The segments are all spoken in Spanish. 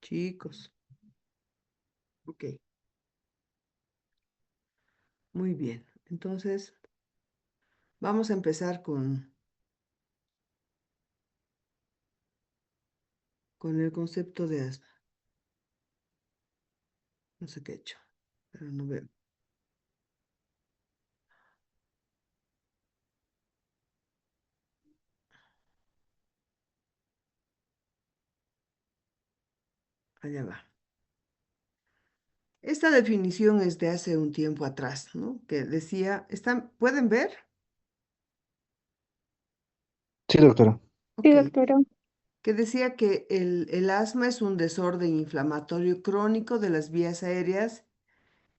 chicos. Ok, muy bien. Entonces, vamos a empezar con el concepto de asma. No sé qué he hecho, pero no veo. Allá va. Esta definición es de hace un tiempo atrás, ¿no? Que decía, ¿pueden ver? Sí, doctora. Sí, Ok, doctora. que decía que el asma es un desorden inflamatorio crónico de las vías aéreas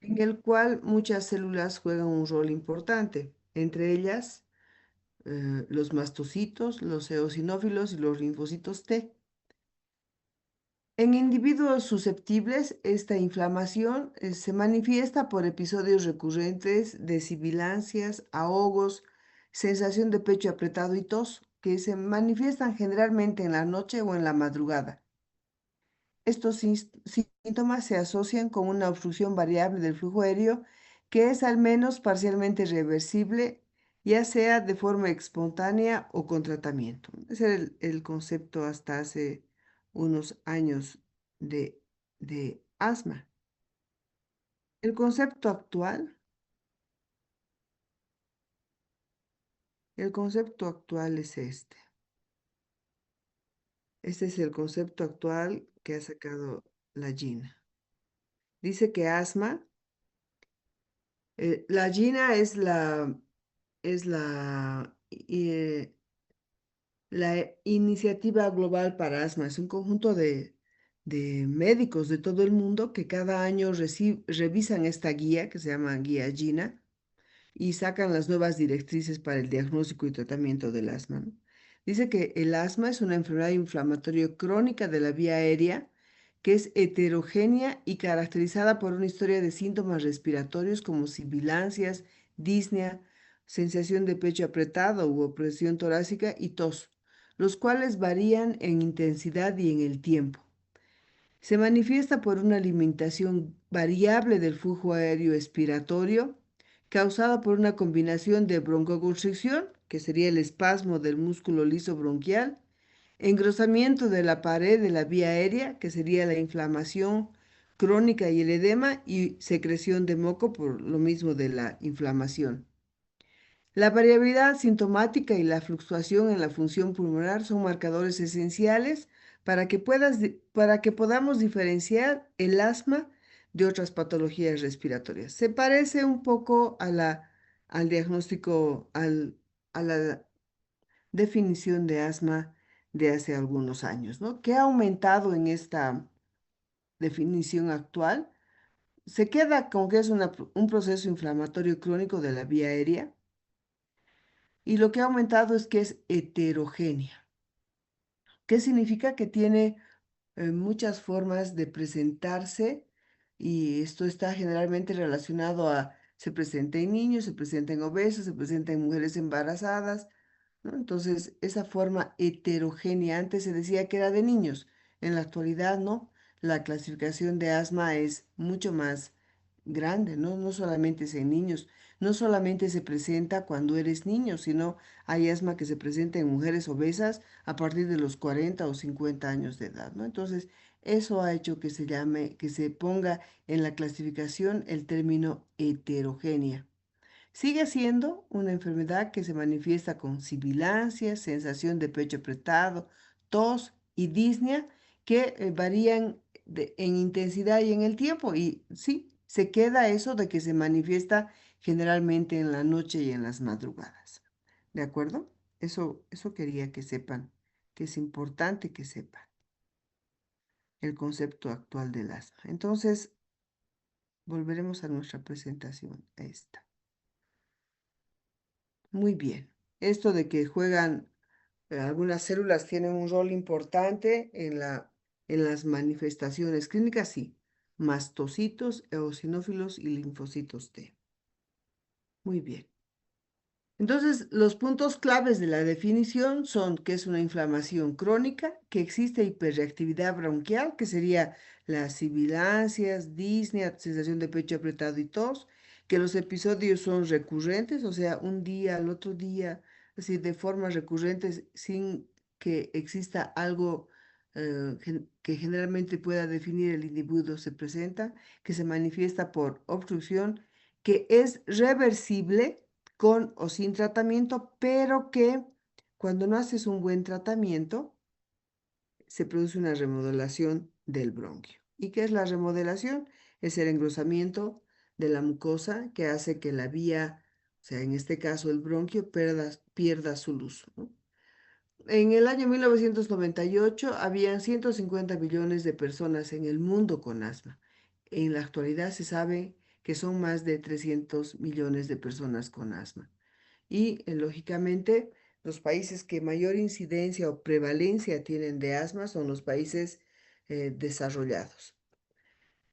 en el cual muchas células juegan un rol importante, entre ellas los mastocitos, los eosinófilos y los linfocitos T. En individuos susceptibles, esta inflamación se manifiesta por episodios recurrentes de sibilancias, ahogos, sensación de pecho apretado y tos, que se manifiestan generalmente en la noche o en la madrugada. Estos síntomas se asocian con una obstrucción variable del flujo aéreo que es al menos parcialmente reversible, ya sea de forma espontánea o con tratamiento. Ese era el concepto hasta hace unos años de asma. El concepto actual, el concepto actual es este. Este es el concepto actual que ha sacado la Gina. Dice que asma, la Gina es la Iniciativa Global para Asma. Es un conjunto de médicos de todo el mundo que cada año revisan esta guía que se llama Guía Gina y sacan las nuevas directrices para el diagnóstico y tratamiento del asma, ¿no? Dice que el asma es una enfermedad inflamatoria crónica de la vía aérea que es heterogénea y caracterizada por una historia de síntomas respiratorios como sibilancias, disnea, sensación de pecho apretado u opresión torácica y tos, los cuales varían en intensidad y en el tiempo. Se manifiesta por una alimentación variable del flujo aéreo expiratorio, causada por una combinación de broncoconstricción, que sería el espasmo del músculo liso bronquial, engrosamiento de la pared de la vía aérea, que sería la inflamación crónica y el edema, y secreción de moco por lo mismo de la inflamación. La variabilidad sintomática y la fluctuación en la función pulmonar son marcadores esenciales para que podamos diferenciar el asma de otras patologías respiratorias. Se parece un poco al diagnóstico, a la definición de asma de hace algunos años, ¿no? ¿Qué ha aumentado en esta definición actual? Se queda con que es un proceso inflamatorio crónico de la vía aérea y lo que ha aumentado es que es heterogénea. ¿Qué significa? Que tiene muchas formas de presentarse y esto está generalmente relacionado a, se presenta en niños, se presenta en obesos, se presenta en mujeres embarazadas, ¿no? Entonces, esa forma heterogénea, antes se decía que era de niños, en la actualidad no. La clasificación de asma es mucho más grande, ¿no? No solamente es en niños, no solamente se presenta cuando eres niño, sino hay asma que se presenta en mujeres obesas a partir de los 40 o 50 años de edad, ¿no? Entonces, eso ha hecho que se llame, que se ponga en la clasificación el término heterogénea. Sigue siendo una enfermedad que se manifiesta con sibilancia, sensación de pecho apretado, tos y disnea que varían en intensidad y en el tiempo. Y sí, se queda eso de que se manifiesta generalmente en la noche y en las madrugadas. ¿De acuerdo? Eso quería que sepan, que es importante que sepan el concepto actual del asma. Entonces, volveremos a nuestra presentación, a esta. Muy bien. Esto de que juegan, algunas células tienen un rol importante en las manifestaciones clínicas, sí. Mastocitos, eosinófilos y linfocitos T. Muy bien. Entonces, los puntos claves de la definición son que es una inflamación crónica, que existe hiperreactividad bronquial, que sería las sibilancias, disnea, sensación de pecho apretado y tos, que los episodios son recurrentes, o sea, un día al otro día, así de formas recurrentes, sin que exista algo que generalmente pueda definir el individuo, se presenta, que se manifiesta por obstrucción, que es reversible con o sin tratamiento, pero que cuando no haces un buen tratamiento, se produce una remodelación del bronquio. ¿Y qué es la remodelación? Es el engrosamiento de la mucosa que hace que la vía, o sea, en este caso el bronquio, pierda su luz, ¿no? En el año 1998 habían 150 millones de personas en el mundo con asma. En la actualidad se sabe que son más de 300 millones de personas con asma. Y lógicamente los países que mayor incidencia o prevalencia tienen de asma son los países desarrollados.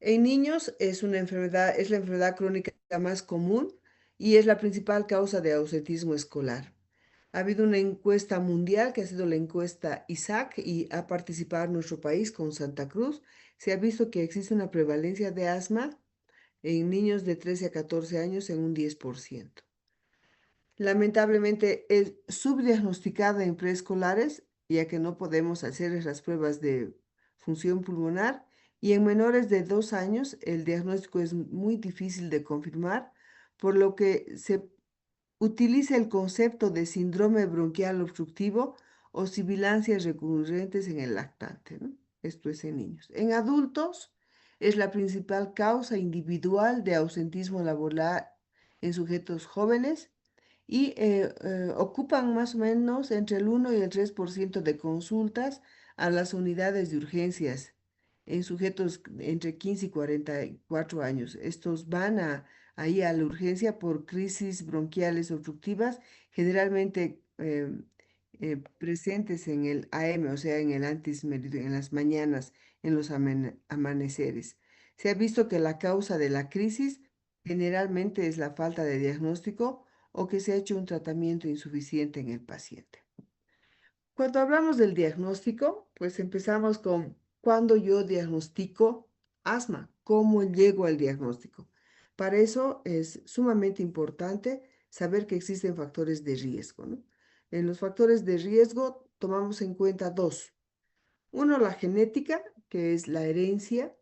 En niños es la enfermedad crónica más común y es la principal causa de ausentismo escolar. Ha habido una encuesta mundial que ha sido la encuesta ISAC y ha participado nuestro país con Santa Cruz. Se ha visto que existe una prevalencia de asma en niños de 13 a 14 años en un 10%. Lamentablemente es subdiagnosticada en preescolares, ya que no podemos hacer las pruebas de función pulmonar, y en menores de 2 años el diagnóstico es muy difícil de confirmar, por lo que se utiliza el concepto de síndrome bronquial obstructivo o sibilancias recurrentes en el lactante, ¿no? Esto es en niños. En adultos es la principal causa individual de ausentismo laboral en sujetos jóvenes y ocupan más o menos entre el 1 y el 3% de consultas a las unidades de urgencias en sujetos entre 15 y 44 años. Estos van ahí a la urgencia por crisis bronquiales obstructivas, generalmente presentes en el AM, o sea, en el antes en las mañanas, en los amaneceres. Se ha visto que la causa de la crisis generalmente es la falta de diagnóstico o que se ha hecho un tratamiento insuficiente en el paciente. Cuando hablamos del diagnóstico, pues empezamos con cuando yo diagnostico asma, cómo llego al diagnóstico. Para eso es sumamente importante saber que existen factores de riesgo, ¿no? En los factores de riesgo tomamos en cuenta dos. Uno, la genética, que es la herencia,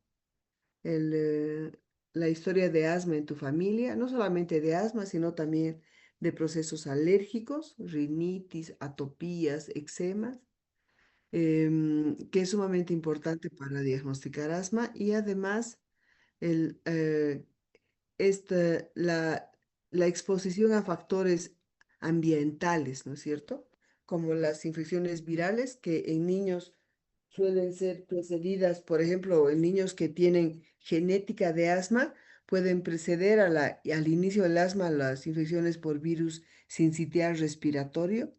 el, la historia de asma en tu familia, no solamente de asma, sino también de procesos alérgicos, rinitis, atopías, eczemas, que es sumamente importante para diagnosticar asma y además el, esta, la exposición a factores ambientales, ¿no es cierto? Como las infecciones virales que en niños suelen ser precedidas, por ejemplo, en niños que tienen genética de asma, pueden preceder al inicio del asma las infecciones por virus sincitial respiratorio,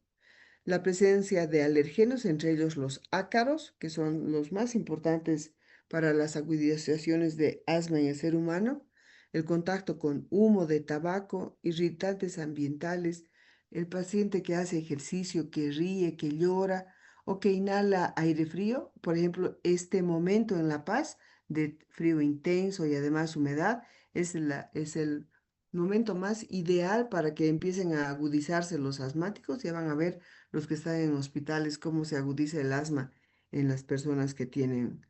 la presencia de alergenos, entre ellos los ácaros, que son los más importantes para las agudizaciones de asma en el ser humano, el contacto con humo de tabaco, irritantes ambientales, el paciente que hace ejercicio, que ríe, que llora o que inhala aire frío, por ejemplo, este momento en La Paz de frío intenso y además humedad es el momento más ideal para que empiecen a agudizarse los asmáticos. Ya van a ver los que están en hospitales, cómo se agudiza el asma en las personas que tienen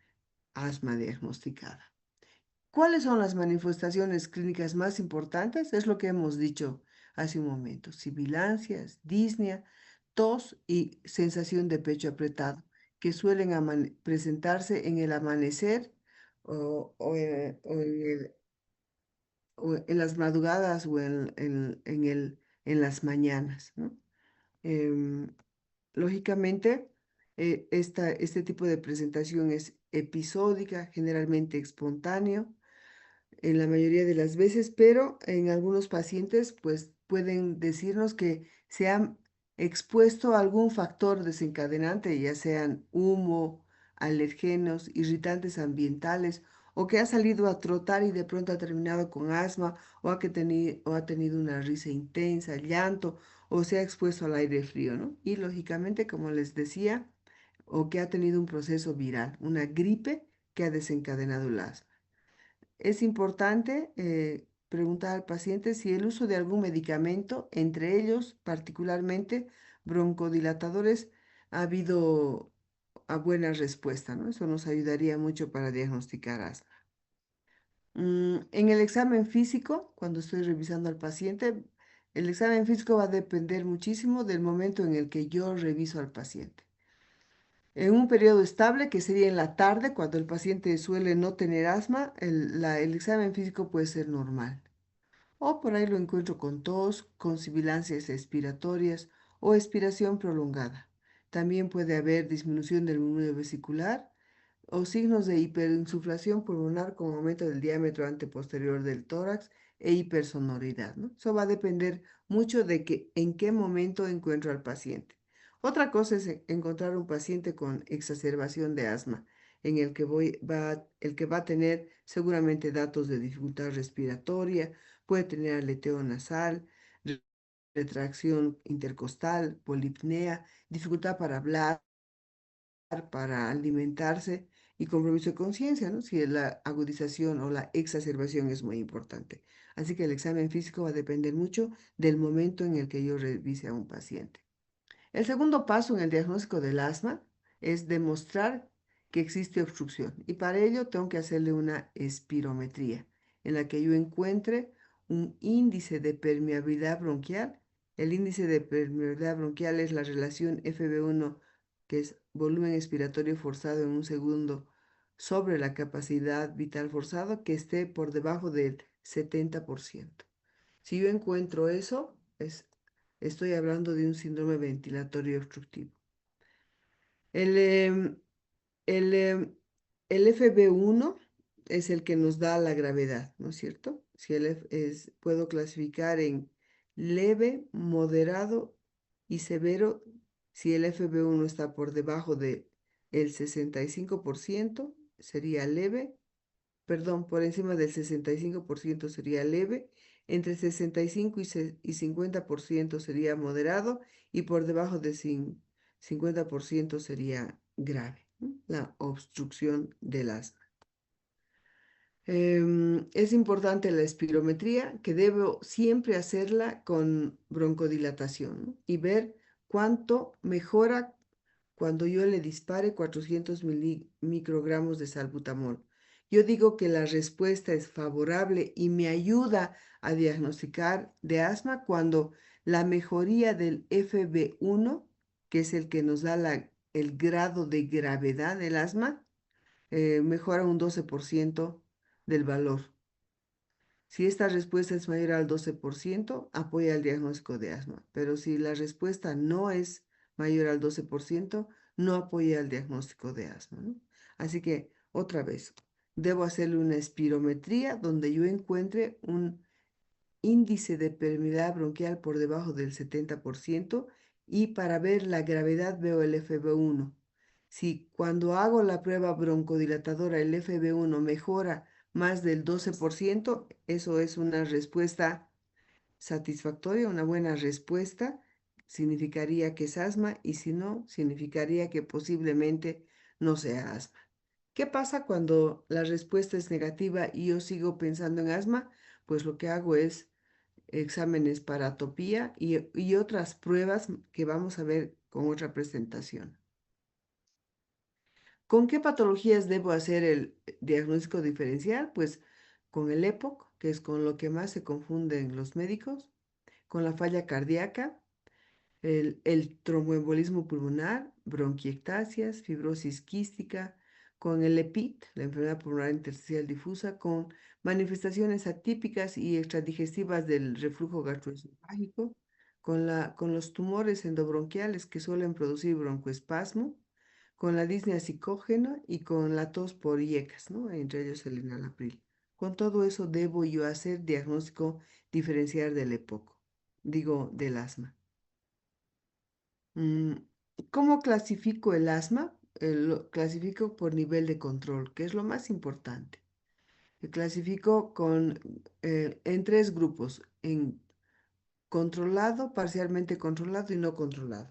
asma diagnosticada. ¿Cuáles son las manifestaciones clínicas más importantes? Es lo que hemos dicho hace un momento: sibilancias, disnea, tos y sensación de pecho apretado, que suelen presentarse en el amanecer o en las madrugadas o en las mañanas, ¿no? Em, Lógicamente, este tipo de presentación es episódica, generalmente espontáneo en la mayoría de las veces, pero en algunos pacientes pues pueden decirnos que se han expuesto a algún factor desencadenante, ya sean humo, alergenos, irritantes ambientales, o que ha salido a trotar y de pronto ha terminado con asma, o ha tenido una risa intensa, llanto, o se ha expuesto al aire frío, ¿no? Y lógicamente, como les decía, o que ha tenido un proceso viral, una gripe que ha desencadenado el asma. Es importante preguntar al paciente si el uso de algún medicamento, entre ellos particularmente broncodilatadores, ha habido a buena respuesta, ¿no? Eso nos ayudaría mucho para diagnosticar asma. En el examen físico, cuando estoy revisando al paciente, el examen físico va a depender muchísimo del momento en el que yo reviso al paciente. En un periodo estable, que sería en la tarde, cuando el paciente suele no tener asma, el examen físico puede ser normal. O por ahí lo encuentro con tos, con sibilancias expiratorias o expiración prolongada. También puede haber disminución del volumen vesicular o signos de hiperinsuflación pulmonar con aumento del diámetro anteposterior del tórax e hipersonoridad, ¿no? Eso va a depender mucho de en qué momento encuentro al paciente. Otra cosa es encontrar un paciente con exacerbación de asma, en el que el que va a tener seguramente datos de dificultad respiratoria, puede tener aleteo nasal, retracción intercostal, polipnea, dificultad para hablar, para alimentarse y compromiso de conciencia, ¿no? Si la agudización o la exacerbación es muy importante. Así que el examen físico va a depender mucho del momento en el que yo revise a un paciente. El segundo paso en el diagnóstico del asma es demostrar que existe obstrucción y para ello tengo que hacerle una espirometría en la que yo encuentre un índice de permeabilidad bronquial. El índice de permeabilidad bronquial es la relación FB1, que es volumen expiratorio forzado en un segundo, sobre la capacidad vital forzado, que esté por debajo del 70%. Si yo encuentro eso, estoy hablando de un síndrome ventilatorio obstructivo. El, em, el, em, el FB1 es el que nos da la gravedad, ¿no es cierto? Si puedo clasificar en leve, moderado y severo. Si el FB1 está por debajo de el 65%, sería leve. Perdón, por encima del 65% sería leve, entre 65 y 50% sería moderado y por debajo de 50% sería grave, ¿no? La obstrucción del asma. Es importante la espirometría, que debo siempre hacerla con broncodilatación, ¿no? Y ver cuánto mejora cuando yo le dispare 400 microgramos de salbutamol. Yo digo que la respuesta es favorable y me ayuda a diagnosticar de asma cuando la mejoría del FB1, que es el que nos da el grado de gravedad del asma, mejora un 12% del valor. Si esta respuesta es mayor al 12%, apoya el diagnóstico de asma, pero si la respuesta no es mayor al 12%, no apoya el diagnóstico de asma, ¿no? Así que, otra vez, debo hacerle una espirometría donde yo encuentre un índice de permeabilidad bronquial por debajo del 70% y para ver la gravedad veo el FB1. Si cuando hago la prueba broncodilatadora el FB1 mejora más del 12%, eso es una respuesta satisfactoria, una buena respuesta. Significaría que es asma y si no, significaría que posiblemente no sea asma. ¿Qué pasa cuando la respuesta es negativa y yo sigo pensando en asma? Pues lo que hago es exámenes para atopía y otras pruebas que vamos a ver con otra presentación. ¿Con qué patologías debo hacer el diagnóstico diferencial? Pues con el EPOC, que es con lo que más se confunden los médicos, con la falla cardíaca, el tromboembolismo pulmonar, bronquiectasias, fibrosis quística, con el EPIT, la enfermedad pulmonar intersticial difusa, con manifestaciones atípicas y extradigestivas del reflujo gastroesofágico, con los tumores endobronquiales que suelen producir broncoespasmo, con la disnea psicógena y con la tos por IECAS, ¿no? Entre ellos el enalapril. Con todo eso debo yo hacer diagnóstico diferencial del EPOC, digo, del asma. Mm, ¿Cómo clasifico el asma? Lo clasifico por nivel de control, que es lo más importante. Clasifico en tres grupos, en controlado, parcialmente controlado y no controlado.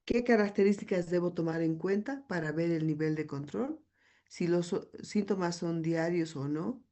¿Qué características debo tomar en cuenta para ver el nivel de control? Si los síntomas son diarios o no,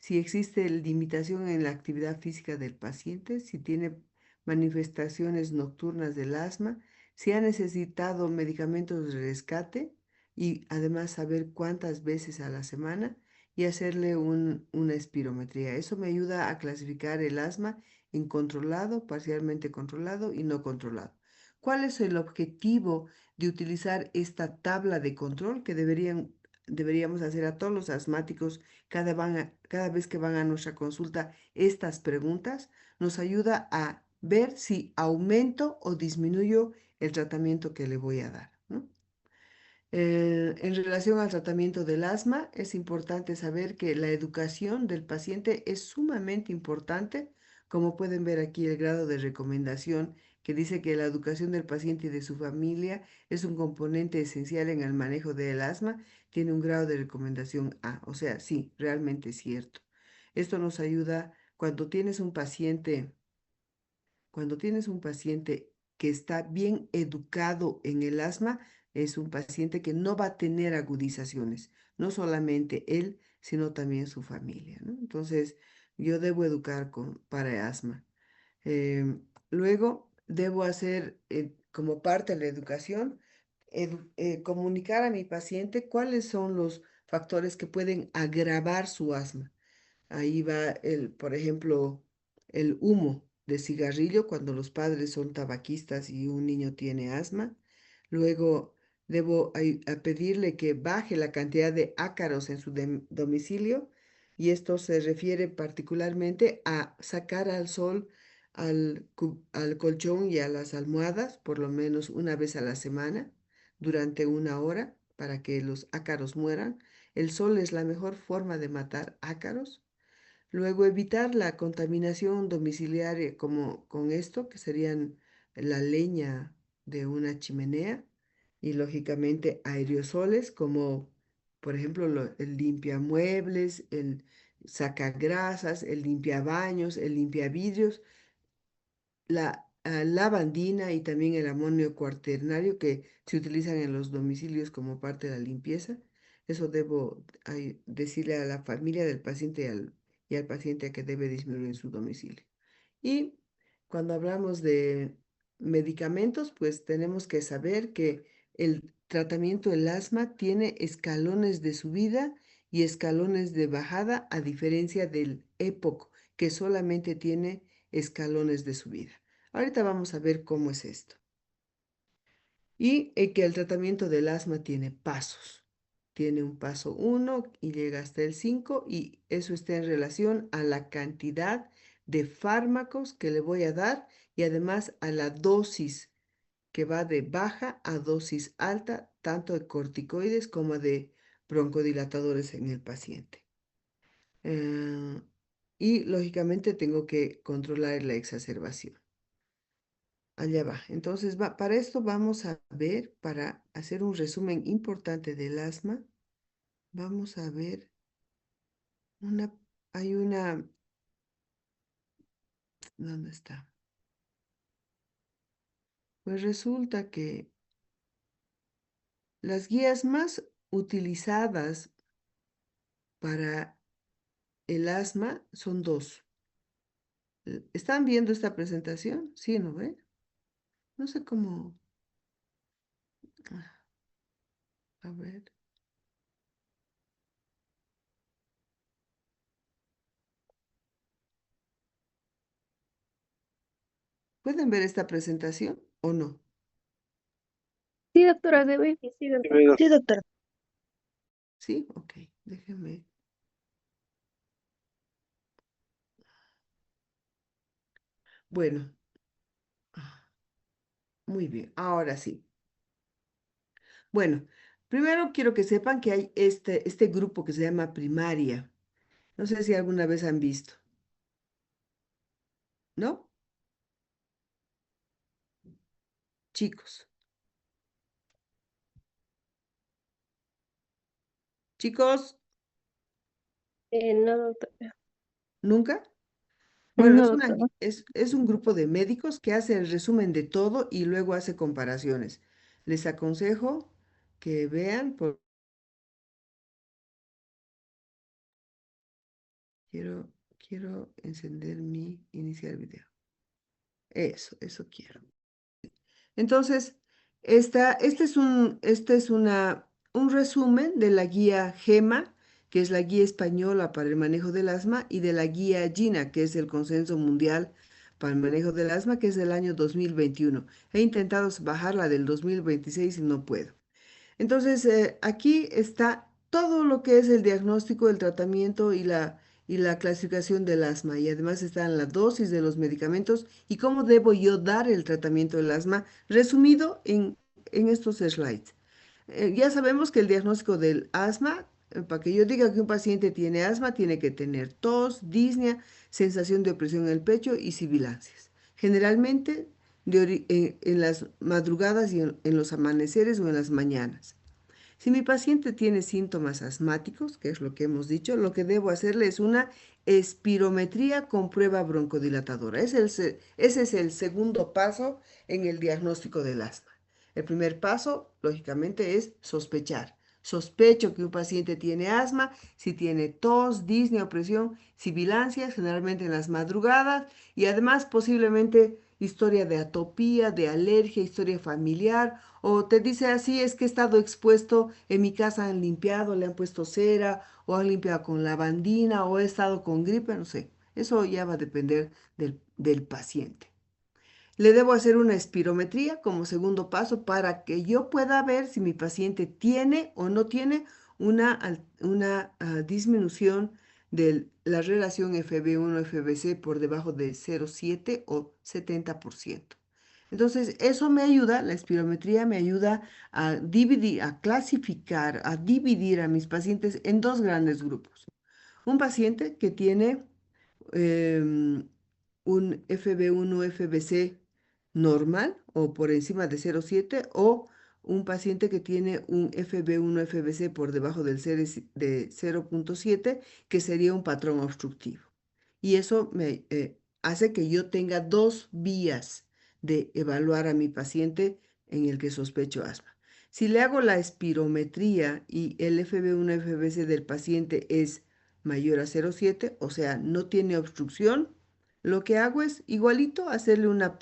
si existe limitación en la actividad física del paciente, si tiene manifestaciones nocturnas del asma, si ha necesitado medicamentos de rescate y además saber cuántas veces a la semana y hacerle una espirometría. Eso me ayuda a clasificar el asma en controlado, parcialmente controlado y no controlado. ¿Cuál es el objetivo de utilizar esta tabla de control que deberíamos hacer a todos los asmáticos cada vez que van a nuestra consulta? Estas preguntas nos ayuda a ver si aumento o disminuyo el tratamiento que le voy a dar, ¿no? En relación al tratamiento del asma, es importante saber que la educación del paciente es sumamente importante. Como pueden ver aquí, el grado de recomendación que dice que la educación del paciente y de su familia es un componente esencial en el manejo del asma, tiene un grado de recomendación A. O sea, sí, realmente es cierto. Esto nos ayuda cuando tienes un paciente que está bien educado en el asma, es un paciente que no va a tener agudizaciones, no solamente él, sino también su familia, ¿no? Entonces, yo debo educar para asma. Luego, debo hacer, como parte de la educación, comunicar a mi paciente cuáles son los factores que pueden agravar su asma. Ahí va por ejemplo, el humo de cigarrillo cuando los padres son tabaquistas y un niño tiene asma. Luego debo a pedirle que baje la cantidad de ácaros en su domicilio y esto se refiere particularmente a sacar al sol al colchón y a las almohadas por lo menos una vez a la semana durante una hora para que los ácaros mueran. El sol es la mejor forma de matar ácaros. Luego, evitar la contaminación domiciliaria como con esto, que serían la leña de una chimenea y lógicamente aerosoles como, por ejemplo, el limpiamuebles, el sacagrasas, el limpiabaños, el limpiavidrios, la lavandina y también el amonio cuaternario que se utilizan en los domicilios como parte de la limpieza. Eso debo decirle a la familia del paciente y al paciente que debe disminuir en su domicilio. Y cuando hablamos de medicamentos, pues tenemos que saber que el tratamiento del asma tiene escalones de subida y escalones de bajada, a diferencia del EPOC, que solamente tiene escalones de subida. Ahorita vamos a ver cómo es esto. Y que el tratamiento del asma tiene pasos. Tiene un paso 1 y llega hasta el 5 y eso está en relación a la cantidad de fármacos que le voy a dar y además a la dosis que va de baja a dosis alta, tanto de corticoides como de broncodilatadores en el paciente. Eh, y lógicamente tengo que controlar la exacerbación. Allá va. Entonces, para esto vamos a ver, para hacer un resumen importante del asma, vamos a ver una, hay una, ¿dónde está? Pues resulta que las guías más utilizadas para el asma son dos. ¿Están viendo esta presentación? Sí, ¿no ven? No sé cómo, a ver. ¿Pueden ver esta presentación o no? Sí, doctora, debe. Sí, doctora. Sí, doctora. Sí, ok, déjenme. Bueno, muy bien, ahora sí. Bueno, primero quiero que sepan que hay este grupo que se llama primaria. No sé si alguna vez han visto, ¿no? Chicos, chicos, No, doctora. ¿nunca? Bueno, No, doctora. es un grupo de médicos que hace el resumen de todo y luego hace comparaciones. Les aconsejo que vean, quiero encender iniciar video. Eso quiero. Entonces, este es un resumen de la guía GEMA, que es la guía española para el manejo del asma, y de la guía GINA, que es el Consenso Mundial para el Manejo del Asma, que es del año 2021. He intentado bajarla del 2026 y no puedo. Entonces, aquí está todo lo que es el diagnóstico, el tratamiento y la clasificación del asma. Y además están la dosis de los medicamentos y cómo debo yo dar el tratamiento del asma, resumido en estos slides. Ya sabemos que el diagnóstico del asma, para que yo diga que un paciente tiene asma, tiene que tener tos, disnea, sensación de opresión en el pecho y sibilancias. Generalmente en las madrugadas y en los amaneceres o en las mañanas. Si mi paciente tiene síntomas asmáticos, que es lo que hemos dicho, lo que debo hacerle es una espirometría con prueba broncodilatadora. Ese es el segundo paso en el diagnóstico del asma. El primer paso, lógicamente, es sospechar. Sospecho que un paciente tiene asma, si tiene tos, disnea, opresión, sibilancias, generalmente en las madrugadas, y además posiblemente historia de atopía, de alergia, historia familiar, o te dice así, es que he estado expuesto, en mi casa han limpiado, le han puesto cera, o han limpiado con lavandina, o he estado con gripe, no sé. Eso ya va a depender del paciente. Le debo hacer una espirometría como segundo paso para que yo pueda ver si mi paciente tiene o no tiene una disminución de la relación FB1-FBC por debajo de 0,7 o 70%. Entonces, eso me ayuda, la espirometría me ayuda a dividir, a clasificar, a dividir a mis pacientes en dos grandes grupos. Un paciente que tiene em, un FB1, FBC normal o por encima de 0,7 o un paciente que tiene un FB1, FBC por debajo de 0,7 que sería un patrón obstructivo. Y eso me hace que yo tenga dos vías de evaluar a mi paciente en el que sospecho asma. Si le hago la espirometría y el FB1, FBC del paciente es mayor a 0,7, o sea, no tiene obstrucción, lo que hago es igualito hacerle una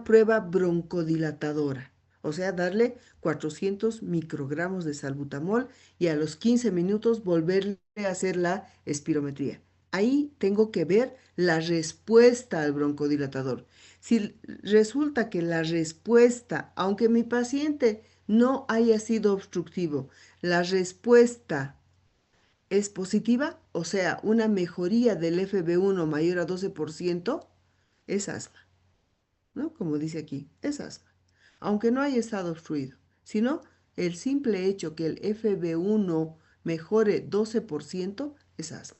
prueba broncodilatadora, o sea, darle 400 microgramos de salbutamol y a los 15 minutos volverle a hacer la espirometría. Ahí tengo que ver la respuesta al broncodilatador. Si resulta que la respuesta, aunque mi paciente no haya sido obstructivo, la respuesta es positiva, o sea, una mejoría del FB1 mayor a 12%, es asma, ¿no? Como dice aquí, es asma. Aunque no haya estado obstruido, sino el simple hecho que el FB1 mejore 12% es asma.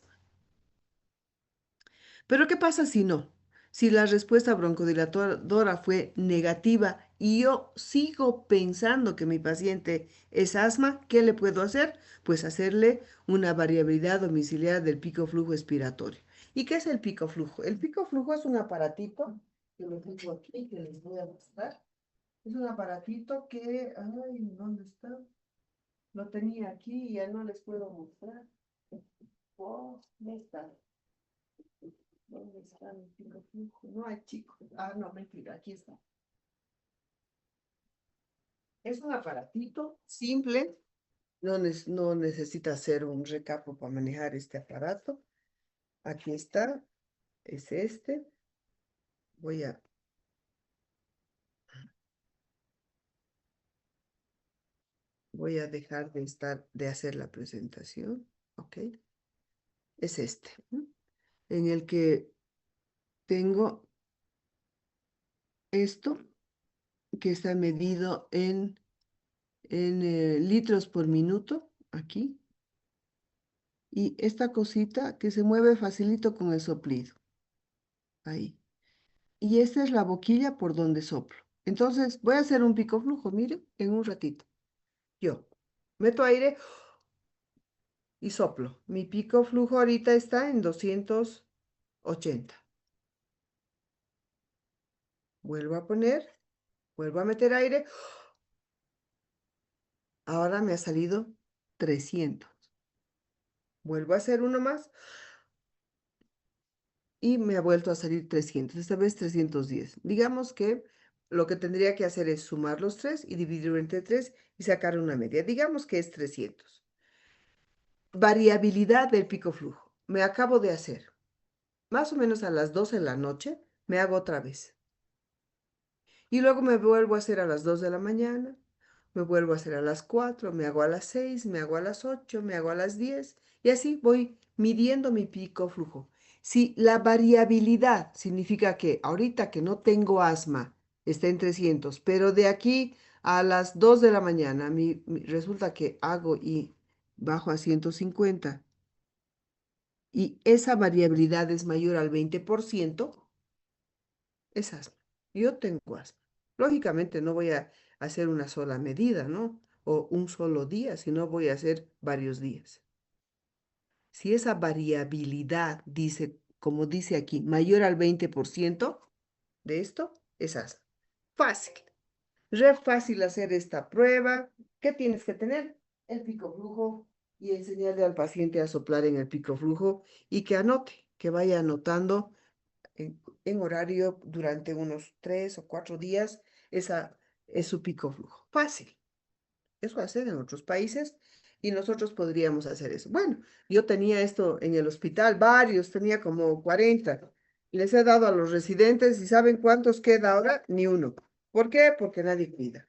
Pero ¿qué pasa si no? Si la respuesta broncodilatadora fue negativa y yo sigo pensando que mi paciente es asma, ¿qué le puedo hacer? Pues hacerle una variabilidad domiciliar del pico flujo expiratorio. ¿Y qué es el pico flujo? El pico flujo es un aparatito que lo tengo aquí, que les voy a mostrar. Es un aparatito que, ay, ¿dónde está? Lo tenía aquí y ya no les puedo mostrar. Oh, ¿dónde está? ¿Dónde está mi pico flujo? No hay chico. Ah, no, mentira, aquí está. Es un aparatito simple. No necesita hacer un recapo para manejar este aparato. Aquí está. Es este. Voy a, voy a dejar de hacer la presentación. Ok. Es este, ¿no? En el que tengo esto que está medido en litros por minuto. Aquí. Y esta cosita que se mueve facilito con el soplido. Ahí. Y esta es la boquilla por donde soplo. Entonces voy a hacer un pico flujo, mire, en un ratito. Yo meto aire y soplo. Mi pico flujo ahorita está en 280. Vuelvo a poner, vuelvo a meter aire. Ahora me ha salido 300. Vuelvo a hacer uno más y me ha vuelto a salir 300. Esta vez 310. Digamos que lo que tendría que hacer es sumar los 3 y dividirlo entre 3 y sacar una media. Digamos que es 300. Variabilidad del pico flujo. Me acabo de hacer. Más o menos a las 12 de la noche me hago otra vez. Y luego me vuelvo a hacer a las 2 de la mañana, me vuelvo a hacer a las 4, me hago a las 6, me hago a las 8, me hago a las 10 y así voy midiendo mi pico flujo. Si la variabilidad significa que ahorita que no tengo asma está en 300, pero de aquí a las 2 de la mañana resulta que hago y bajo a 150 y esa variabilidad es mayor al 20%, es asma. Yo tengo asma. Lógicamente no voy a hacer una sola medida, ¿no? O un solo día, sino voy a hacer varios días. Si esa variabilidad dice, como dice aquí, mayor al 20% de esto, es asma. Fácil. Re fácil hacer esta prueba. ¿Qué tienes que tener? El pico flujo y enseñarle al paciente a soplar en el pico flujo y que anote, que vaya anotando en horario durante unos 3 o 4 días, esa es su pico flujo. Fácil. Eso hacen en otros países y nosotros podríamos hacer eso. Bueno, yo tenía esto en el hospital, varios, tenía como 40. Les he dado a los residentes y ¿saben cuántos queda ahora? Ni uno. ¿Por qué? Porque nadie cuida.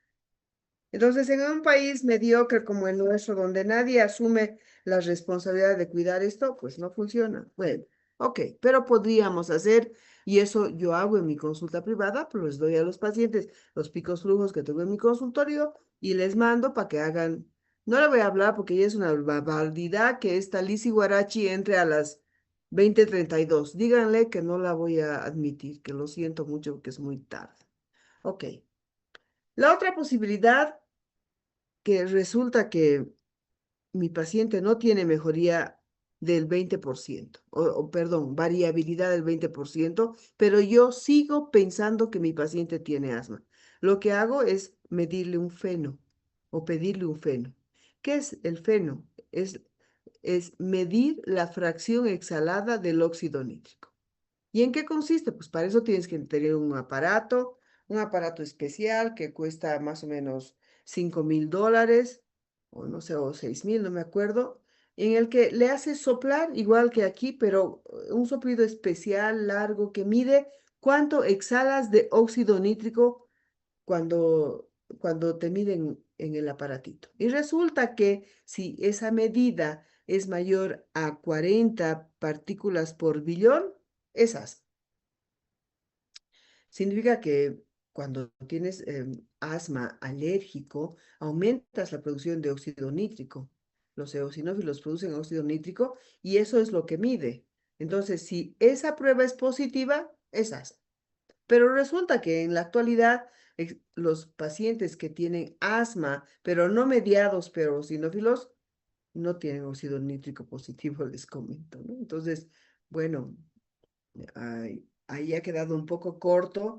Entonces, en un país mediocre como el nuestro, donde nadie asume la responsabilidad de cuidar esto, pues no funciona. Bueno, ok, pero podríamos hacer, y eso yo hago en mi consulta privada, pues les doy a los pacientes los picos flujos que tengo en mi consultorio y les mando para que hagan, no le voy a hablar porque ya es una barbaridad que esta Lizzy Guarachi entre a las 20:32. Díganle que no la voy a admitir, que lo siento mucho porque es muy tarde. Ok. La otra posibilidad que resulta que mi paciente no tiene mejoría del 20%, perdón, variabilidad del 20%, pero yo sigo pensando que mi paciente tiene asma. Lo que hago es medirle un feno o pedirle un feno. ¿Qué es el feno? Es medir la fracción exhalada del óxido nítrico. ¿Y en qué consiste? Pues para eso tienes que tener un aparato especial que cuesta más o menos $5,000, o no sé, o 6,000, no me acuerdo, en el que le haces soplar igual que aquí, pero un soplido especial, largo, que mide cuánto exhalas de óxido nítrico cuando te miden en el aparatito. Y resulta que si esa medida es mayor a 40 partículas por billón, es asma. Significa que cuando tienes asma alérgico, aumentas la producción de óxido nítrico. Los eosinófilos producen óxido nítrico y eso es lo que mide. Entonces, si esa prueba es positiva, es asma. Pero resulta que en la actualidad los pacientes que tienen asma, pero no mediados, pero eosinófilos, no tienen óxido nítrico positivo, les comento, ¿no? Entonces, bueno, ahí ha quedado un poco corto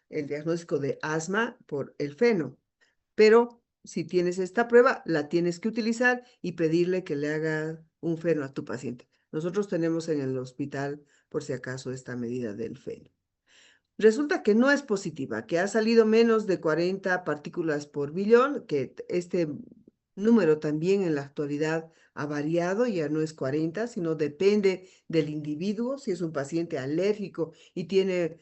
el diagnóstico de asma por el feno, pero si tienes esta prueba, la tienes que utilizar y pedirle que le haga un feno a tu paciente. Nosotros tenemos en el hospital, por si acaso, esta medida del feno. Resulta que no es positiva, que ha salido menos de 40 partículas por billón, que este número también en la actualidad ha variado, ya no es 40, sino depende del individuo. Si es un paciente alérgico y tiene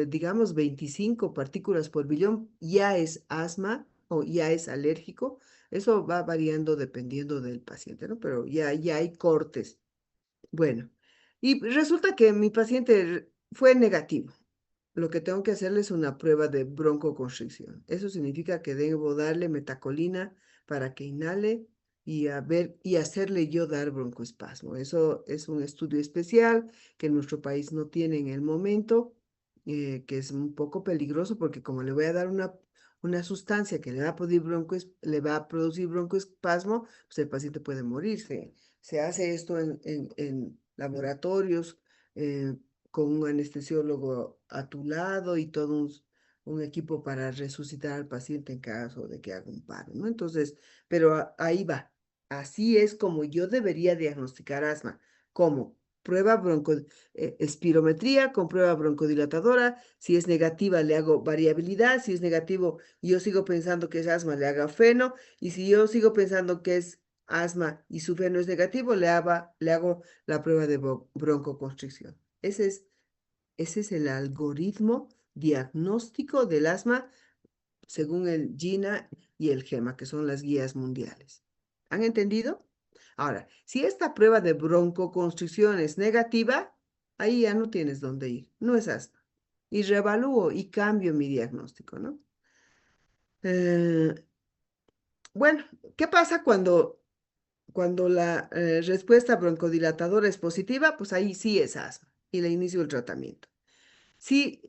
digamos, 25 partículas por billón, ya es asma o ya es alérgico. Eso va variando dependiendo del paciente, ¿no? Pero ya hay cortes. Bueno, y resulta que mi paciente fue negativo. Lo que tengo que hacerle es una prueba de broncoconstricción. Eso significa que debo darle metacolina para que inhale y hacerle yo dar broncoespasmo. Eso es un estudio especial que en nuestro país no tiene en el momento, que es un poco peligroso porque como le voy a dar una sustancia que le va a producir broncoespasmo, pues el paciente puede morirse. Se hace esto en laboratorios con un anestesiólogo a tu lado y todo un equipo para resucitar al paciente en caso de que haga un paro, ¿no? Entonces, pero ahí va. Así es como yo debería diagnosticar asma. ¿Cómo? Prueba espirometría con prueba broncodilatadora. Si es negativa, le hago variabilidad. Si es negativo y yo sigo pensando que es asma, le hago feno. Y si yo sigo pensando que es asma y su feno es negativo, le hago la prueba de broncoconstricción. Ese es el algoritmo diagnóstico del asma según el GINA y el GEMA, que son las guías mundiales. ¿Han entendido? Ahora, si esta prueba de broncoconstricción es negativa, ahí ya no tienes dónde ir, no es asma. Y reevalúo y cambio mi diagnóstico, ¿no? Bueno, ¿qué pasa cuando la respuesta broncodilatadora es positiva? Pues ahí sí es asma y le inicio el tratamiento. Si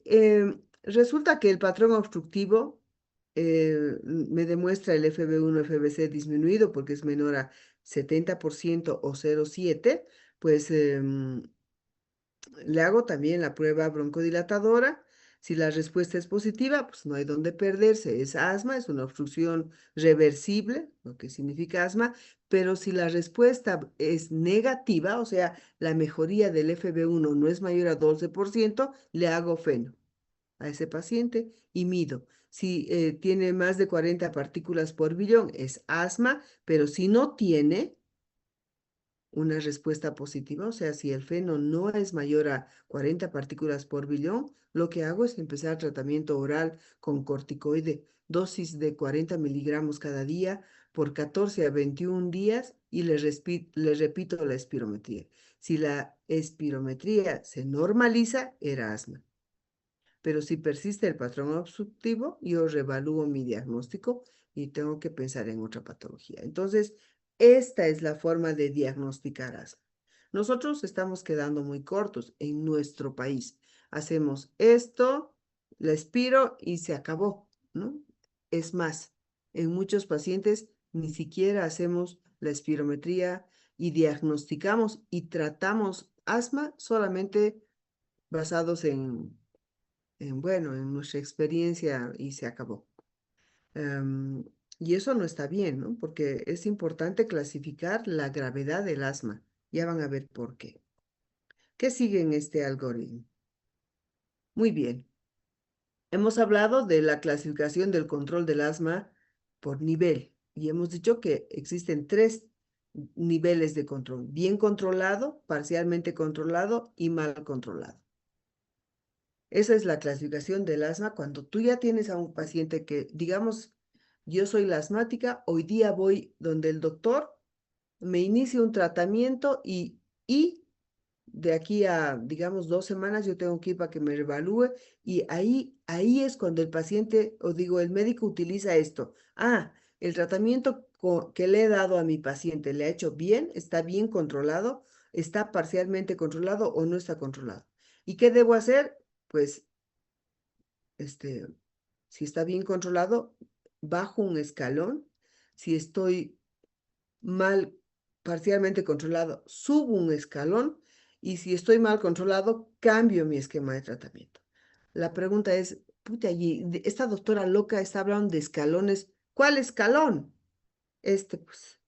resulta que el patrón obstructivo me demuestra el FB1, FBC disminuido porque es menor a 70% o 0,7, pues le hago también la prueba broncodilatadora. Si la respuesta es positiva, pues no hay donde perderse. Es asma, es una obstrucción reversible, lo que significa asma, pero si la respuesta es negativa, o sea, la mejoría del FB1 no es mayor a 12%, le hago feno a ese paciente y mido. Si tiene más de 40 partículas por billón, es asma, pero si no tiene una respuesta positiva, o sea, si el feno no es mayor a 40 partículas por billón, lo que hago es empezar tratamiento oral con corticoide, dosis de 40 miligramos cada día por 14 a 21 días y le repito la espirometría. Si la espirometría se normaliza, era asma. Pero si persiste el patrón obstructivo, yo reevalúo mi diagnóstico y tengo que pensar en otra patología. Entonces, esta es la forma de diagnosticar asma. Nosotros estamos quedando muy cortos en nuestro país. Hacemos esto, la expiro y se acabó, ¿no? Es más, en muchos pacientes ni siquiera hacemos la espirometría y diagnosticamos y tratamos asma solamente basados bueno, en nuestra experiencia y se acabó. Y eso no está bien, ¿no? Porque es importante clasificar la gravedad del asma. Ya van a ver por qué. ¿Qué sigue en este algoritmo? Muy bien. Hemos hablado de la clasificación del control del asma por nivel y hemos dicho que existen 3 niveles de control: bien controlado, parcialmente controlado y mal controlado. Esa es la clasificación del asma cuando tú ya tienes a un paciente que, digamos, yo soy la asmática, hoy día voy donde el doctor, me inicia un tratamiento y de aquí a, digamos, 2 semanas yo tengo que ir para que me evalúe y ahí es cuando el paciente, o digo, el médico utiliza esto. El tratamiento que le he dado a mi paciente, ¿le ha hecho bien? ¿Está bien controlado? ¿Está parcialmente controlado o no está controlado? ¿Y qué debo hacer? Pues si está bien controlado, bajo un escalón. Si estoy mal, parcialmente controlado, subo un escalón. Y si estoy mal controlado, cambio mi esquema de tratamiento. La pregunta es, puta, esta doctora loca está hablando de escalones. ¿Cuál escalón? Pues,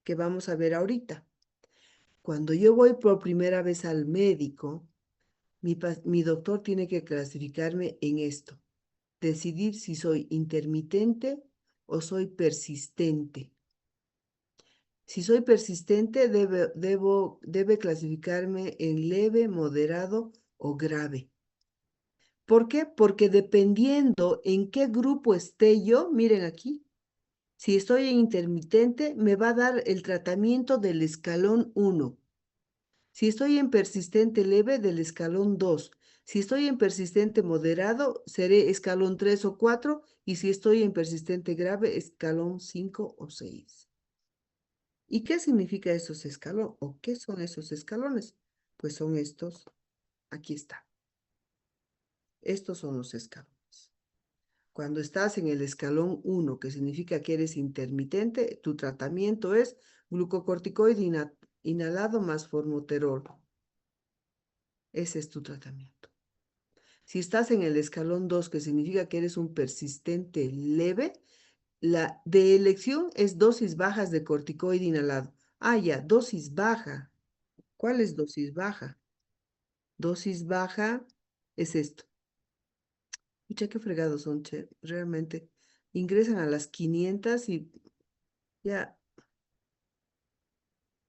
que vamos a ver ahorita. Cuando yo voy por primera vez al médico, mi doctor tiene que clasificarme en esto: decidir si soy intermitente o soy persistente. Si soy persistente, debe clasificarme en leve, moderado o grave. ¿Por qué? Porque dependiendo en qué grupo esté yo, miren aquí, si estoy en intermitente, me va a dar el tratamiento del escalón 1. Si estoy en persistente leve, del escalón 2. Si estoy en persistente moderado, seré escalón 3 o 4. Y si estoy en persistente grave, escalón 5 o 6. ¿Y qué significa esos escalones? ¿O qué son esos escalones? Pues son estos. Aquí está. Estos son los escalones. Cuando estás en el escalón 1, que significa que eres intermitente, tu tratamiento es glucocorticoide inhalado más formoterol. ese es tu tratamiento. Si estás en el escalón 2, que significa que eres un persistente leve, la de elección es dosis bajas de corticoide inhalado. Ah, ya, dosis baja. ¿Cuál es dosis baja? Dosis baja es esto. Pucha, qué fregados son, che, realmente. Ingresan a las 500 y ya,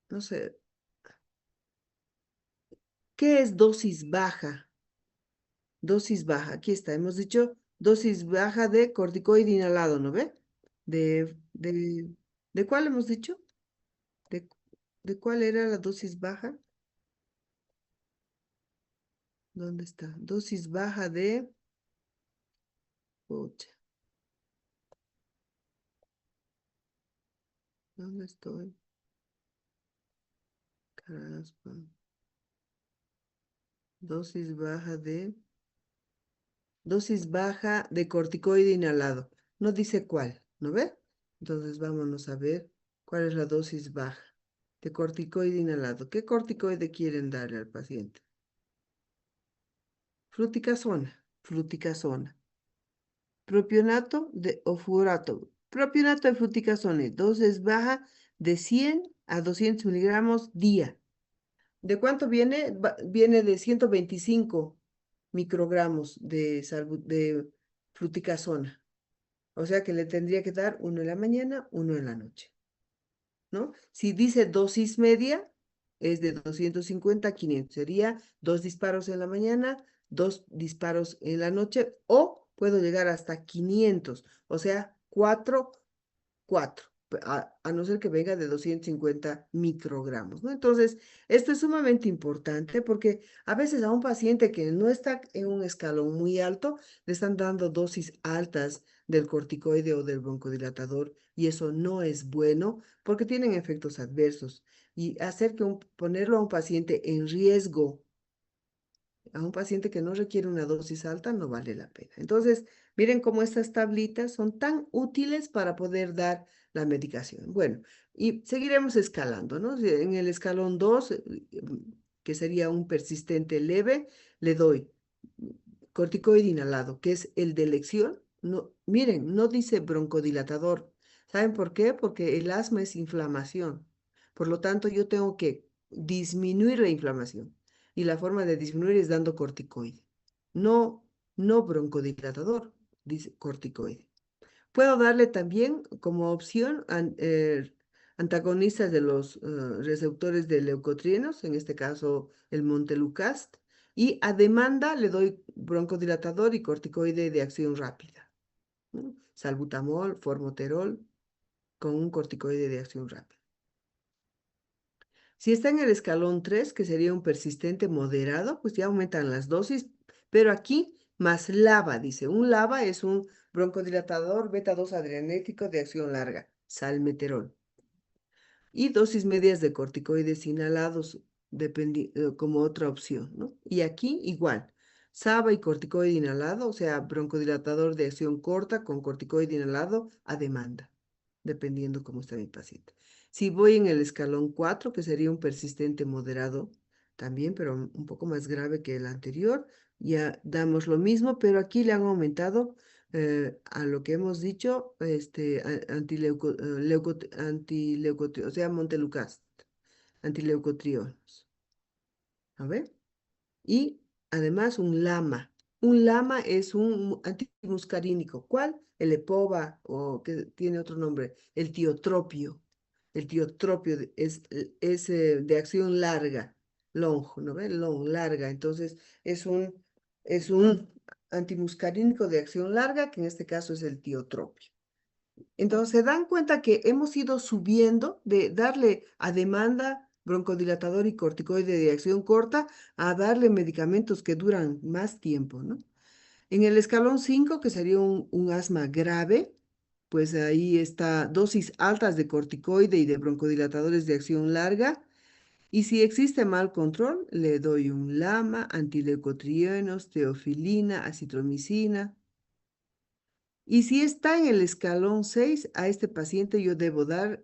no sé. ¿Qué es dosis baja? Dosis baja, aquí está, hemos dicho dosis baja de corticoide inhalado, ¿no ve? ¿De, de, de cuál hemos dicho? ¿De, de cuál era la dosis baja? ¿Dónde está? Dosis baja de... Pucha, ¿dónde estoy? Caraspa. Dosis baja de... Dosis baja de corticoide inhalado. No dice cuál, ¿no ve? Entonces vámonos a ver cuál es la dosis baja de corticoide inhalado. ¿Qué corticoide quieren darle al paciente? Fluticasona, fluticasona. Propionato o furato. Propionato de fluticasona, dosis baja de 100 a 200 miligramos día. ¿De cuánto viene? Viene de 125 microgramos de fluticasona. O sea que le tendría que dar uno en la mañana, uno en la noche, ¿no? Si dice dosis media, es de 250 a 500. Sería 2 disparos en la mañana, 2 disparos en la noche, o puedo llegar hasta 500, o sea, 4, a no ser que venga de 250 microgramos, ¿no? Entonces, esto es sumamente importante porque a veces a un paciente que no está en un escalón muy alto, le están dando dosis altas del corticoide o del broncodilatador y eso no es bueno porque tienen efectos adversos y ponerlo a un paciente en riesgo, a un paciente que no requiere una dosis alta, no vale la pena. Entonces, miren cómo estas tablitas son tan útiles para poder dar la medicación. Bueno, y seguiremos escalando, ¿no? En el escalón 2, que sería un persistente leve, le doy corticoide inhalado, que es el de elección. No, miren, no dice broncodilatador. ¿Saben por qué? Porque el asma es inflamación. Por lo tanto, yo tengo que disminuir la inflamación. Y la forma de disminuir es dando corticoide. No, no broncodilatador, dice corticoide. Puedo darle también como opción antagonistas de los receptores de leucotrienos, en este caso el montelukast, y a demanda le doy broncodilatador y corticoide de acción rápida, ¿no? Salbutamol, formoterol, con un corticoide de acción rápida. Si está en el escalón 3, que sería un persistente moderado, pues ya aumentan las dosis, pero aquí más LABA, dice. Un LABA es un broncodilatador beta-2 adrenérgico de acción larga, salmeterol. Y dosis medias de corticoides inhalados como otra opción, ¿no? Y aquí igual, SABA y corticoide inhalado, o sea, broncodilatador de acción corta con corticoide inhalado a demanda, dependiendo cómo está mi paciente. Si voy en el escalón 4, que sería un persistente moderado también, pero un poco más grave que el anterior, ya damos lo mismo, pero aquí le han aumentado a lo que hemos dicho, o sea, montelukast, antileucotrienos. A ver. Y además un LAMA. Un LAMA es un antimuscarínico. ¿Cuál? El EPOVA o que tiene otro nombre, el tiotropio. El tiotropio es de acción larga, long, ¿no ve? Long, larga. Entonces es un antimuscarínico de acción larga, que en este caso es el tiotropio. Entonces se dan cuenta que hemos ido subiendo de darle a demanda broncodilatador y corticoide de acción corta a darle medicamentos que duran más tiempo, ¿no? En el escalón 5, que sería un asma grave, pues ahí está dosis altas de corticoide y de broncodilatadores de acción larga. Y si existe mal control, le doy un LAMA, antileucotrienos, teofilina, acitromicina. Y si está en el escalón 6, a este paciente yo debo dar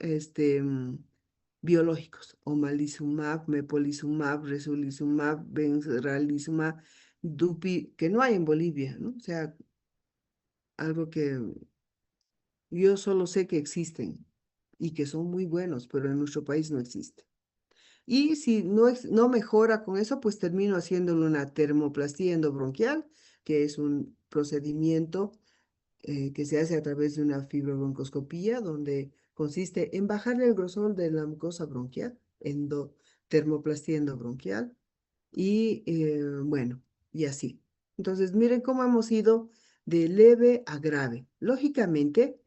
biológicos, omalizumab, mepolizumab, resulizumab, benralizumab, dupi, que no hay en Bolivia, ¿no? O sea, algo que yo solo sé que existen y que son muy buenos, pero en nuestro país no existen. Y si no mejora con eso, pues termino haciéndole una termoplastía endobronquial, que es un procedimiento que se hace a través de una fibrobroncoscopía, donde consiste en bajarle el grosor de la mucosa bronquial, termoplastía endobronquial, y bueno, y así. Entonces, miren cómo hemos ido de leve a grave. Lógicamente,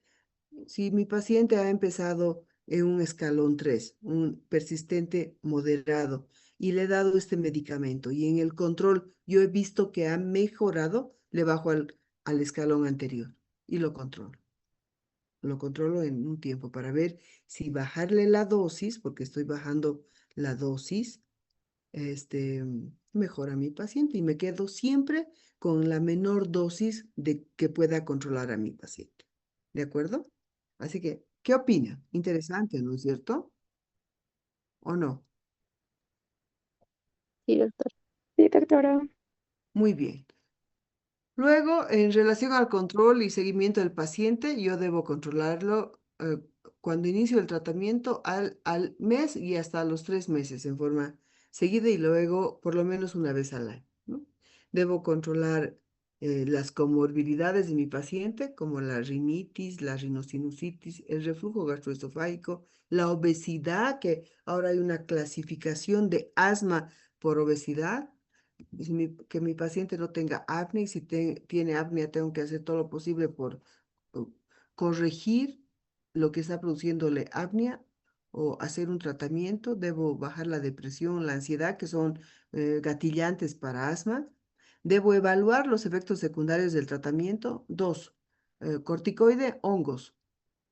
si mi paciente ha empezado en un escalón 3, un persistente moderado, y le he dado este medicamento y en el control yo he visto que ha mejorado, le bajo al escalón anterior y lo controlo. Lo controlo en un tiempo para ver si bajarle la dosis, porque estoy bajando la dosis, mejora a mi paciente y me quedo siempre con la menor dosis de que pueda controlar a mi paciente. ¿De acuerdo? Así que, ¿qué opina? Interesante, ¿no es cierto? ¿O no? Sí, doctor. Sí, doctora. Muy bien. Luego, en relación al control y seguimiento del paciente, yo debo controlarlo cuando inicio el tratamiento al mes y hasta los 3 meses en forma seguida y luego por lo menos una vez al año, ¿no? Debo controlar las comorbilidades de mi paciente, como la rinitis, la rinosinusitis, el reflujo gastroesofágico, la obesidad, que ahora hay una clasificación de asma por obesidad que mi paciente no tenga apnea y si tiene apnea tengo que hacer todo lo posible por corregir lo que está produciéndole apnea o hacer un tratamiento. Debo bajar la depresión, la ansiedad, que son gatillantes para asma. Debo evaluar los efectos secundarios del tratamiento. Dos, corticoide, hongos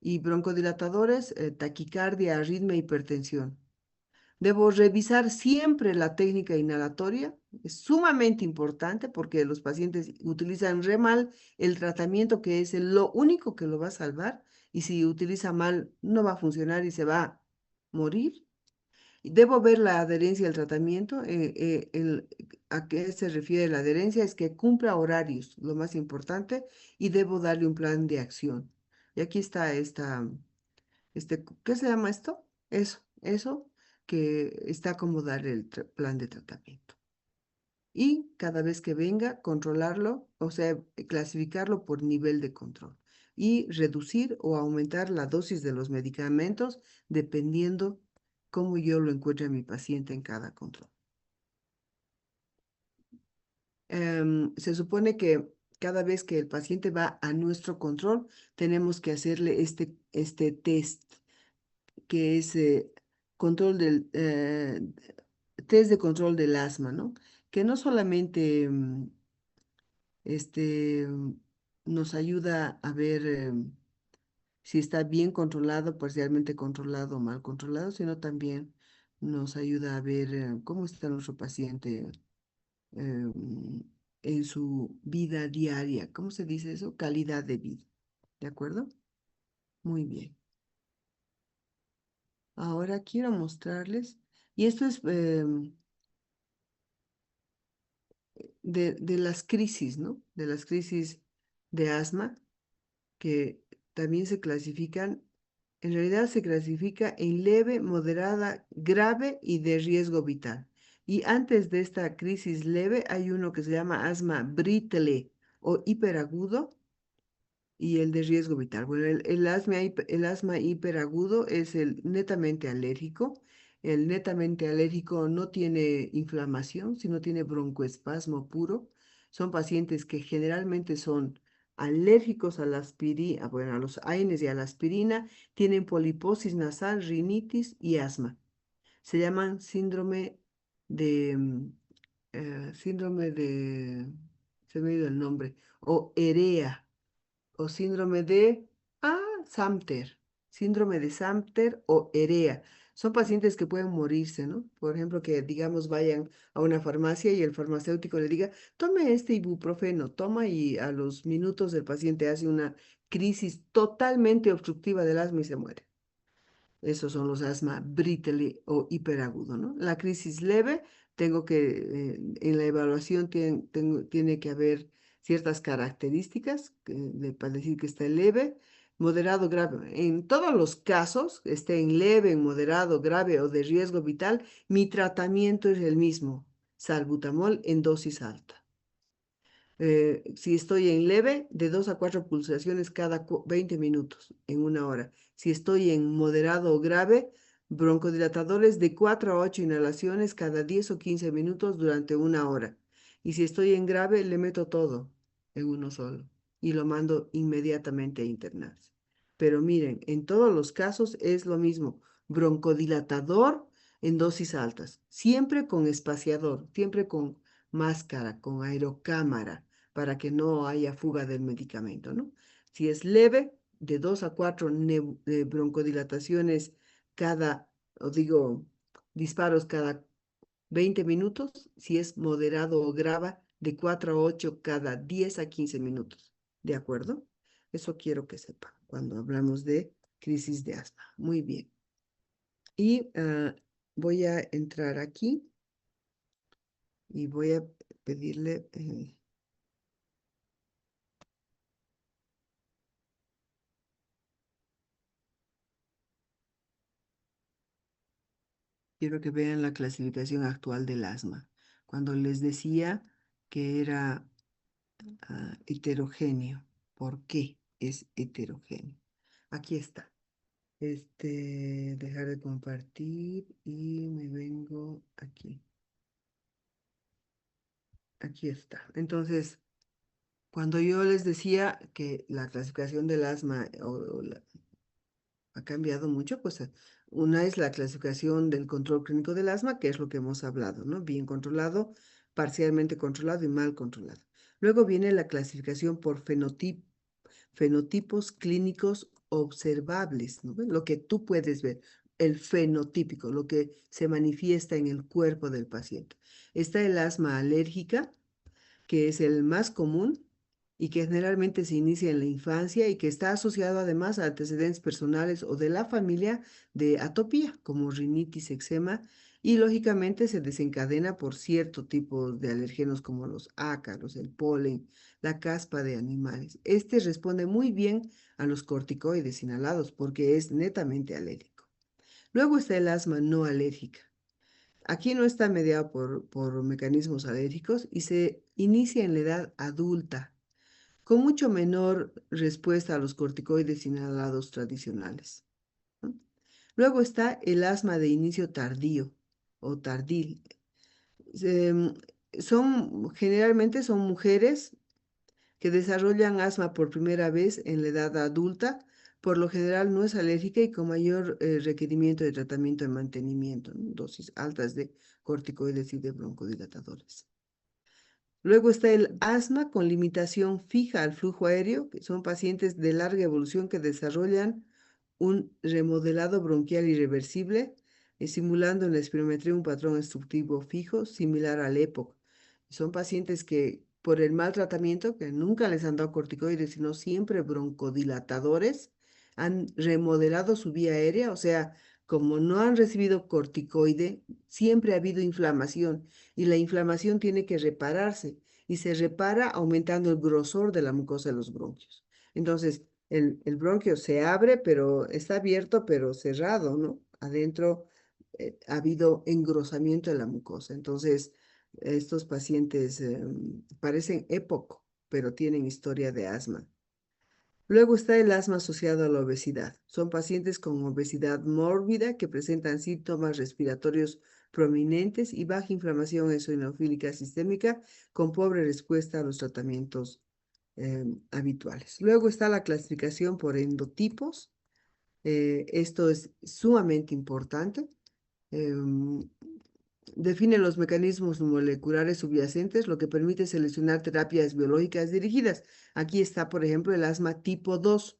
y broncodilatadores, taquicardia, arritmia, hipertensión. Debo revisar siempre la técnica inhalatoria. Es sumamente importante porque los pacientes utilizan re mal el tratamiento que es lo único que lo va a salvar y si utiliza mal no va a funcionar y se va a morir. Debo ver la adherencia al tratamiento. ¿A qué se refiere la adherencia? Es que cumpla horarios, lo más importante, y debo darle un plan de acción. Y aquí está ¿qué se llama esto? Eso que está como dar el plan de tratamiento. Y cada vez que venga, controlarlo, o sea, clasificarlo por nivel de control y reducir o aumentar la dosis de los medicamentos dependiendo cómo yo lo encuentre a mi paciente en cada control. Se supone que cada vez que el paciente va a nuestro control, tenemos que hacerle este test que es control test de control del asma, ¿no? Que no solamente este, nos ayuda a ver si está bien controlado, parcialmente controlado o mal controlado, sino también nos ayuda a ver cómo está nuestro paciente eh, en su vida diaria. ¿Cómo se dice eso? Calidad de vida. ¿De acuerdo? Muy bien. Ahora quiero mostrarles, y esto es de las crisis, ¿no? De las crisis de asma, que también se clasifican, en realidad se clasifica en leve, moderada, grave y de riesgo vital. Y antes de esta crisis leve hay uno que se llama asma brittle o hiperagudo, y el de riesgo vital. Bueno, el asma hiperagudo es el netamente alérgico. El netamente alérgico no tiene inflamación, sino tiene broncoespasmo puro. Son pacientes que generalmente son alérgicos a la aspirina, bueno, a los AINES y a la aspirina, tienen poliposis nasal, rinitis y asma. Se llaman síndrome de, se me ha ido el nombre, o EREA o síndrome de Samter, síndrome de Samter o EREA. Son pacientes que pueden morirse, ¿no? Por ejemplo, que digamos vayan a una farmacia y el farmacéutico le diga, tome este ibuprofeno, toma y a los minutos el paciente hace una crisis totalmente obstructiva del asma y se muere. Esos son los asma brittle o hiperagudo, ¿no? La crisis leve, tengo que, en la evaluación tiene que haber ciertas características para decir que está leve, moderado, grave. En todos los casos, esté en leve, en moderado, grave o de riesgo vital, mi tratamiento es el mismo, salbutamol en dosis alta. Si estoy en leve, de 2 a 4 pulsaciones cada 20 minutos en una hora. Si estoy en moderado o grave, broncodilatadores de 4 a 8 inhalaciones cada 10 o 15 minutos durante una hora. Y si estoy en grave, le meto todo en uno solo y lo mando inmediatamente a internarse. Pero miren, en todos los casos es lo mismo. Broncodilatador en dosis altas, siempre con espaciador, siempre con máscara, con aerocámara para que no haya fuga del medicamento, ¿no? Si es leve, de 2 a 4 broncodilataciones cada, o digo, disparos cada 20 minutos. Si es moderado o grave, de 4 a 8 cada 10 a 15 minutos. ¿De acuerdo? Eso quiero que sepan cuando hablamos de crisis de asma. Muy bien. Y voy a entrar aquí y voy a pedirle... quiero que vean la clasificación actual del asma. Cuando les decía que era heterogéneo, ¿por qué es heterogéneo? Aquí está. Dejar de compartir y me vengo aquí. Aquí está. Entonces, cuando yo les decía que la clasificación del asma ha cambiado mucho, pues una es la clasificación del control clínico del asma, que es lo que hemos hablado, ¿no? Bien controlado, parcialmente controlado y mal controlado. Luego viene la clasificación por fenotipos clínicos observables, ¿no? Lo que tú puedes ver, el fenotípico, lo que se manifiesta en el cuerpo del paciente. Está el asma alérgica, que es el más común y que generalmente se inicia en la infancia y que está asociado además a antecedentes personales o de la familia de atopía, como rinitis, eczema, y lógicamente se desencadena por cierto tipo de alérgenos como los ácaros, el polen, la caspa de animales. Este responde muy bien a los corticoides inhalados porque es netamente alérgico. Luego está el asma no alérgica. Aquí no está mediado por mecanismos alérgicos y se inicia en la edad adulta, con mucho menor respuesta a los corticoides inhalados tradicionales, ¿no? Luego está el asma de inicio tardío o tardil. Em, Generalmente son mujeres que desarrollan asma por primera vez en la edad adulta. Por lo general no es alérgica y con mayor requerimiento de tratamiento de mantenimiento, ¿no? Dosis altas de corticoides y de broncodilatadores. Luego está el asma con limitación fija al flujo aéreo, que son pacientes de larga evolución que desarrollan un remodelado bronquial irreversible, simulando en la espirometría un patrón obstructivo fijo similar al EPOC. Son pacientes que por el mal tratamiento, que nunca les han dado corticoides, sino siempre broncodilatadores, han remodelado su vía aérea, o sea, como no han recibido corticoide, siempre ha habido inflamación y la inflamación tiene que repararse y se repara aumentando el grosor de la mucosa de los bronquios. Entonces, el bronquio se abre, pero está abierto, pero cerrado, ¿no? Adentro ha habido engrosamiento de la mucosa. Entonces, estos pacientes parecen EPOC, pero tienen historia de asma. Luego está el asma asociado a la obesidad. Son pacientes con obesidad mórbida que presentan síntomas respiratorios prominentes y baja inflamación eosinofílica sistémica con pobre respuesta a los tratamientos habituales. Luego está la clasificación por endotipos. Esto es sumamente importante. Em, Define los mecanismos moleculares subyacentes, lo que permite seleccionar terapias biológicas dirigidas. Aquí está, por ejemplo, el asma tipo 2,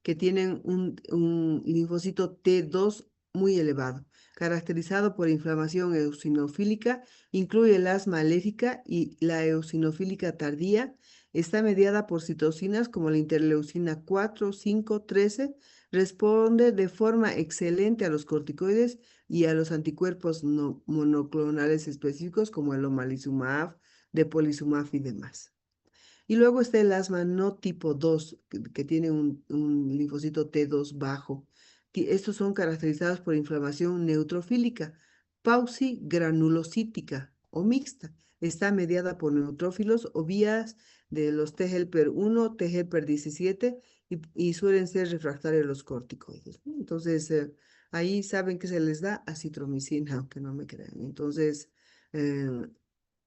que tienen un linfocito T2 muy elevado, caracterizado por inflamación eosinofílica, incluye el asma alérgica y la eosinofílica tardía. Está mediada por citocinas como la interleucina 4, 5, 13, responde de forma excelente a los corticoides y a los anticuerpos monoclonales específicos como el omalizumab, depolizumab y demás. Y luego está el asma no tipo 2, que tiene un linfocito T2 bajo. Estos son caracterizados por inflamación neutrofílica, pausigranulocítica o mixta. Está mediada por neutrófilos o vías de los T helper 1, T helper 17 y suelen ser refractarios a los corticoides, ¿no? Entonces, ahí saben que se les da acitromicina, aunque no me crean. Entonces, eh,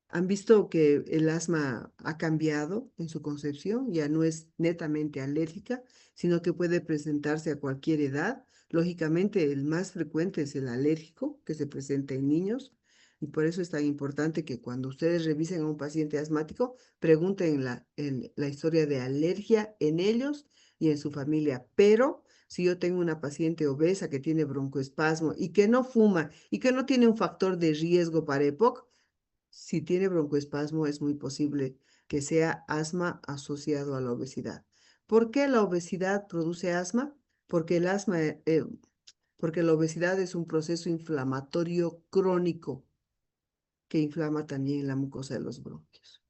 han visto que el asma ha cambiado en su concepción, ya no es netamente alérgica, sino que puede presentarse a cualquier edad. Lógicamente, el más frecuente es el alérgico, que se presenta en niños, y por eso es tan importante que cuando ustedes revisen a un paciente asmático, pregunten la historia de alergia en ellos y en su familia. Pero si yo tengo una paciente obesa que tiene broncoespasmo y que no fuma y que no tiene un factor de riesgo para EPOC, si tiene broncoespasmo, es muy posible que sea asma asociado a la obesidad. ¿Por qué la obesidad produce asma? Porque el asma, porque la obesidad es un proceso inflamatorio crónico que inflama también la mucosa de los bronquios.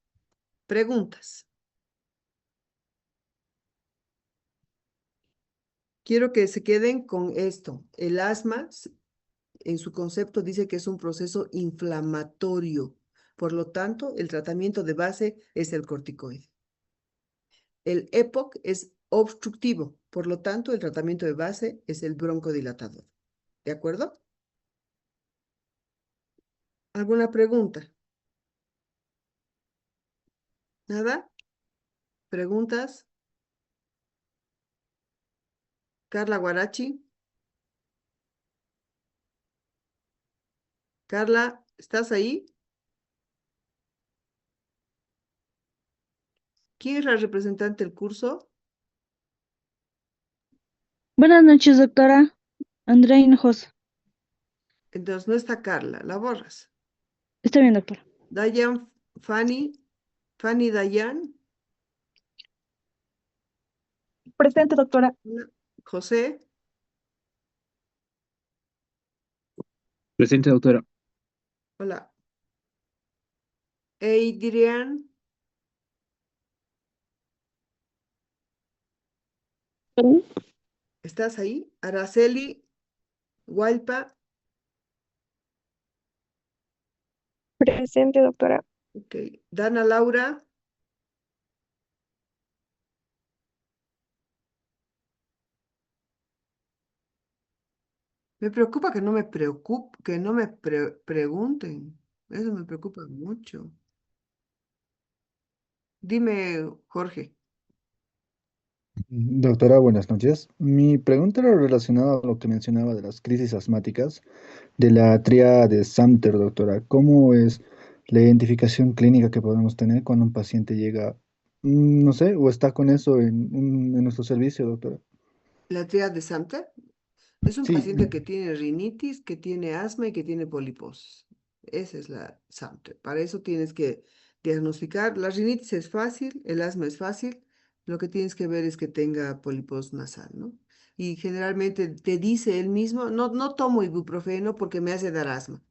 Preguntas. Quiero que se queden con esto. El asma, en su concepto, dice que es un proceso inflamatorio. Por lo tanto, el tratamiento de base es el corticoide. El EPOC es obstructivo, por lo tanto, el tratamiento de base es el broncodilatador. ¿De acuerdo? ¿Alguna pregunta? ¿Nada? ¿Preguntas? Carla Guarachi. Carla, ¿estás ahí? ¿Quién es la representante del curso? Buenas noches, doctora. Andrea Hinojosa. Entonces no está Carla, la borras. Está bien, doctora. Dayan, Fanny Dayan, Presente, doctora. José, Presente, doctora. hola. Eidrian, ¿estás ahí? Araceli, Hualpa, Presente, doctora. ok. Dana Laura, me preocupa que no me pregunten. Eso me preocupa mucho. Dime, Jorge. Doctora, buenas noches. Mi pregunta era relacionada a lo que mencionaba de las crisis asmáticas, de la tríada de Samter, doctora. ¿Cómo es la identificación clínica que podemos tener cuando un paciente llega, no sé, o está con eso en nuestro servicio, doctora? La tía de Samter es un Sí, paciente que tiene rinitis, que tiene asma y que tiene poliposis. Esa es la Samter. Para eso tienes que diagnosticar. La rinitis es fácil, el asma es fácil. Lo que tienes que ver es que tenga poliposis nasal, ¿no? Y generalmente te dice él mismo, no, no tomo ibuprofeno porque me hace dar asma.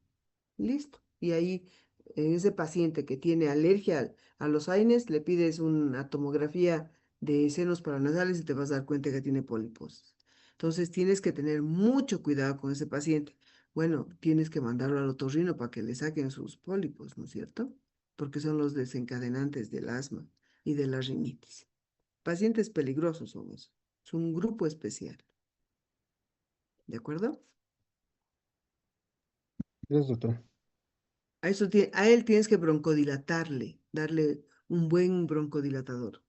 Listo. Y ahí, en ese paciente que tiene alergia a los AINES, le pides una tomografía de senos paranasales y te vas a dar cuenta que tiene pólipos. Entonces, tienes que tener mucho cuidado con ese paciente. Bueno, tienes que mandarlo al otorrino para que le saquen sus pólipos, ¿no es cierto? Porque son los desencadenantes del asma y de la rinitis. Pacientes peligrosos son esos. Es un grupo especial. ¿De acuerdo? gracias, doctora. A él tienes que broncodilatarle, darle un buen broncodilatador,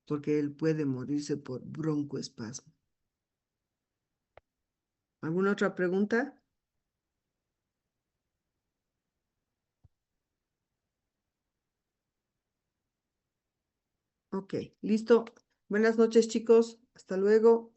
porque él puede morirse por broncoespasmo. ¿Alguna otra pregunta? Ok, listo. Buenas noches, chicos. Hasta luego.